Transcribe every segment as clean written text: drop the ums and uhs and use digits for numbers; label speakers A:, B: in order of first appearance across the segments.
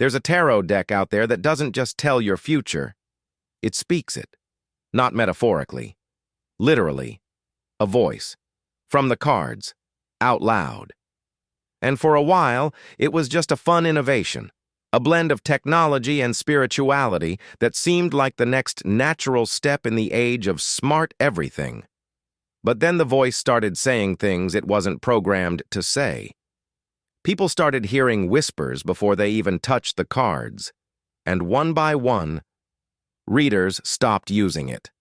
A: There's a tarot deck out there that doesn't just tell your future, it speaks it. Not metaphorically. Literally. A voice. From the cards. Out loud. And for a while, it was just a fun innovation. A blend of technology and spirituality that seemed like the next natural step in the age of smart everything. But then the voice started saying things it wasn't programmed to say. People started hearing whispers before they even touched the cards. And one by one, readers stopped using it.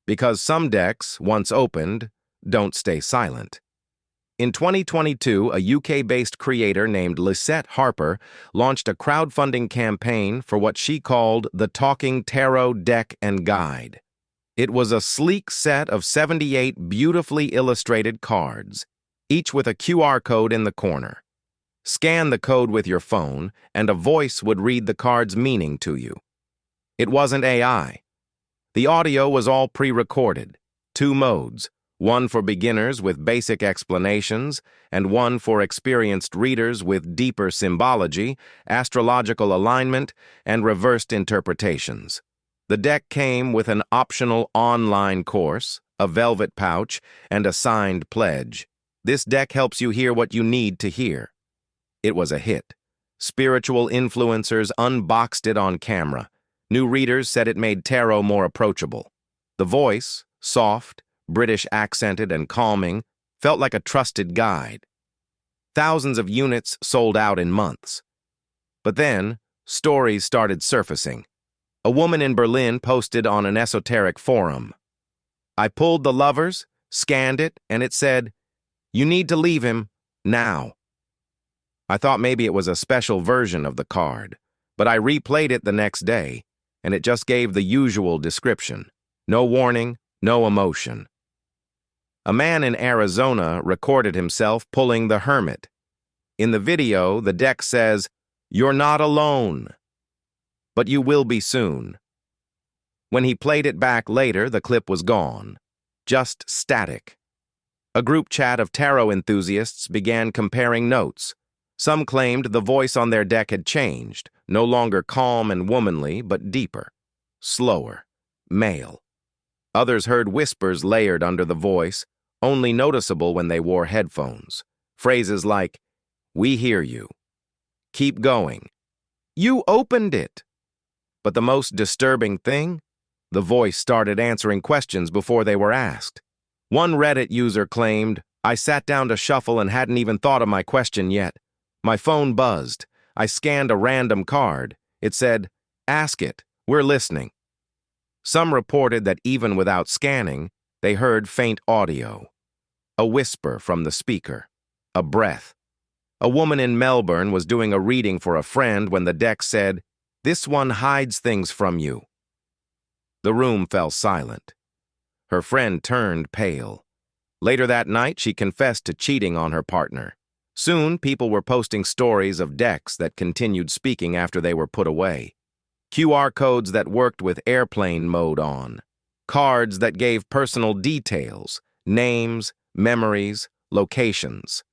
A: Because some decks, once opened, don't stay silent. In 2022, a UK-based creator named Lisette Harper launched a crowdfunding campaign for what she called the Talking Tarot Deck and Guide. It was a sleek set of 78 beautifully illustrated cards, each with a QR code in the corner. Scan the code with your phone, and a voice would read the card's meaning to you. It wasn't AI. The audio was all pre-recorded, 2 modes, one for beginners with basic explanations, and one for experienced readers with deeper symbology, astrological alignment, and reversed interpretations. The deck came with an optional online course, a velvet pouch, and a signed pledge. This deck helps you hear what you need to hear. It was a hit. Spiritual influencers unboxed it on camera. New readers said it made tarot more approachable. The voice, soft, British accented and calming, felt like a trusted guide. Thousands of units sold out in months. But then, stories started surfacing. A woman in Berlin posted on an esoteric forum. I pulled the lovers, scanned it, and it said, "You need to leave him, now." I thought maybe it was a special version of the card, but I replayed it the next day, and it just gave the usual description. No warning, no emotion. A man in Arizona recorded himself pulling the hermit. In the video, the deck says, "You're not alone, but you will be soon." When he played it back later, the clip was gone. Just static. A group chat of tarot enthusiasts began comparing notes. Some claimed the voice on their deck had changed, no longer calm and womanly, but deeper, slower, male. Others heard whispers layered under the voice, only noticeable when they wore headphones. Phrases like, "We hear you," "Keep going," "You opened it." But the most disturbing thing? The voice started answering questions before they were asked. One Reddit user claimed, "I sat down to shuffle and hadn't even thought of my question yet. My phone buzzed. I scanned a random card. It said, 'Ask it, we're listening.'" Some reported that even without scanning, they heard faint audio. A whisper from the speaker. A breath. A woman in Melbourne was doing a reading for a friend when the deck said, "This one hides things from you." The room fell silent. Her friend turned pale. Later that night, she confessed to cheating on her partner. Soon, people were posting stories of decks that continued speaking after they were put away. QR codes that worked with airplane mode on. Cards that gave personal details, names, memories, locations.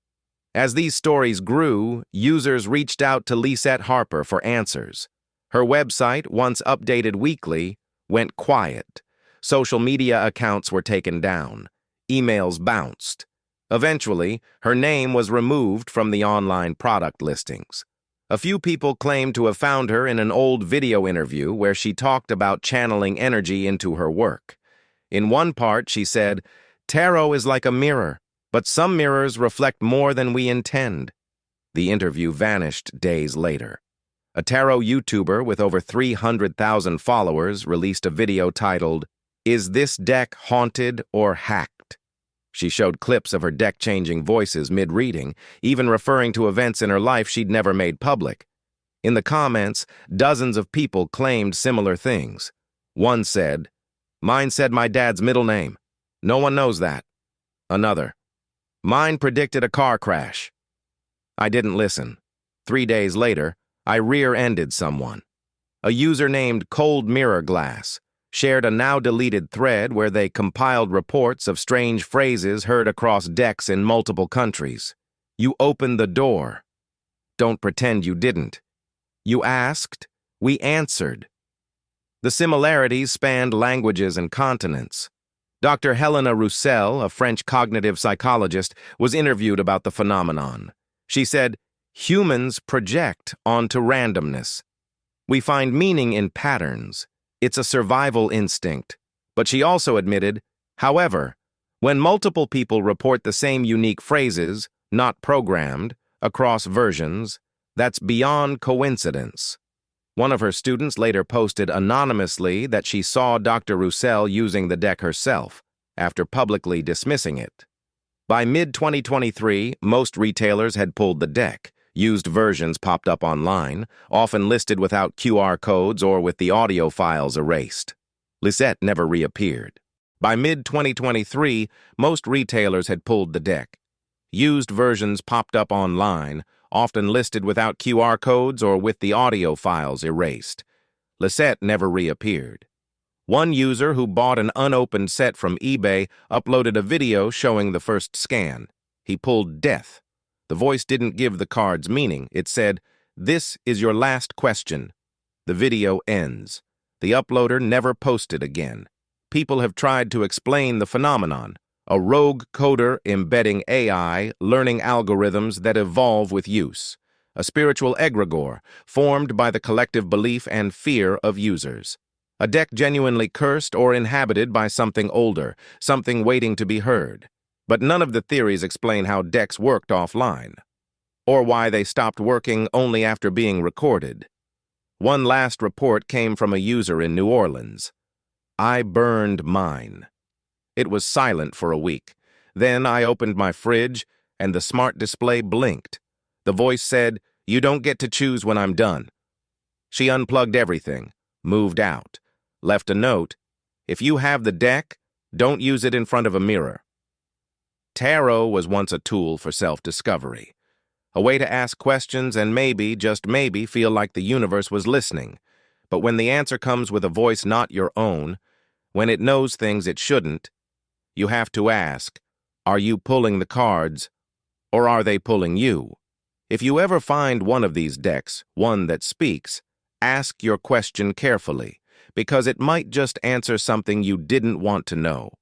A: As these stories grew, users reached out to Lisette Harper for answers. Her website, once updated weekly, went quiet. Social media accounts were taken down. Emails bounced. Eventually, her name was removed from the online product listings. A few people claimed to have found her in an old video interview where she talked about channeling energy into her work. In one part, she said, "Tarot is like a mirror, but some mirrors reflect more than we intend." The interview vanished days later. A tarot YouTuber with over 300,000 followers released a video titled, "Is This Deck Haunted or Hacked?" She showed clips of her deck-changing voices mid-reading, even referring to events in her life she'd never made public. In the comments, dozens of people claimed similar things. One said, "Mine said my dad's middle name. No one knows that." Another, "Mine predicted a car crash." I didn't listen. 3 days later, I rear-ended someone. A user named Cold Mirror Glass shared a now-deleted thread where they compiled reports of strange phrases heard across decks in multiple countries. "You opened the door. Don't pretend you didn't." You asked, we answered. The similarities spanned languages and continents. Dr. Helena Roussel, a French cognitive psychologist, was interviewed about the phenomenon. She said, "Humans project onto randomness. We find meaning in patterns. It's a survival instinct." But she also admitted, however, when multiple people report the same unique phrases, not programmed, across versions, that's beyond coincidence. One of her students later posted anonymously that she saw Dr. Roussel using the deck herself, after publicly dismissing it. By mid-2023, most retailers had pulled the deck. Used versions popped up online, often listed without QR codes or with the audio files erased. Lisette never reappeared. By mid-2023, most retailers had pulled the deck. Used versions popped up online, often listed without QR codes or with the audio files erased. Lisette never reappeared. One user who bought an unopened set from eBay uploaded a video showing the first scan. He pulled death. The voice didn't give the cards meaning. It said, "This is your last question." The video ends. The uploader never posted again. People have tried to explain the phenomenon. A rogue coder embedding AI, learning algorithms that evolve with use. A spiritual egregore formed by the collective belief and fear of users. A deck genuinely cursed or inhabited by something older, something waiting to be heard. But none of the theories explain how decks worked offline, or why they stopped working only after being recorded. One last report came from a user in New Orleans. "I burned mine. It was silent for a week. Then I opened my fridge, and the smart display blinked. The voice said, 'You don't get to choose when I'm done.' She unplugged everything, moved out, left a note, 'If you have the deck, don't use it in front of a mirror.'" Tarot was once a tool for self-discovery, a way to ask questions and maybe, just maybe, feel like the universe was listening. But when the answer comes with a voice not your own, when it knows things it shouldn't, you have to ask, are you pulling the cards, or are they pulling you? If you ever find one of these decks, one that speaks, ask your question carefully, because it might just answer something you didn't want to know.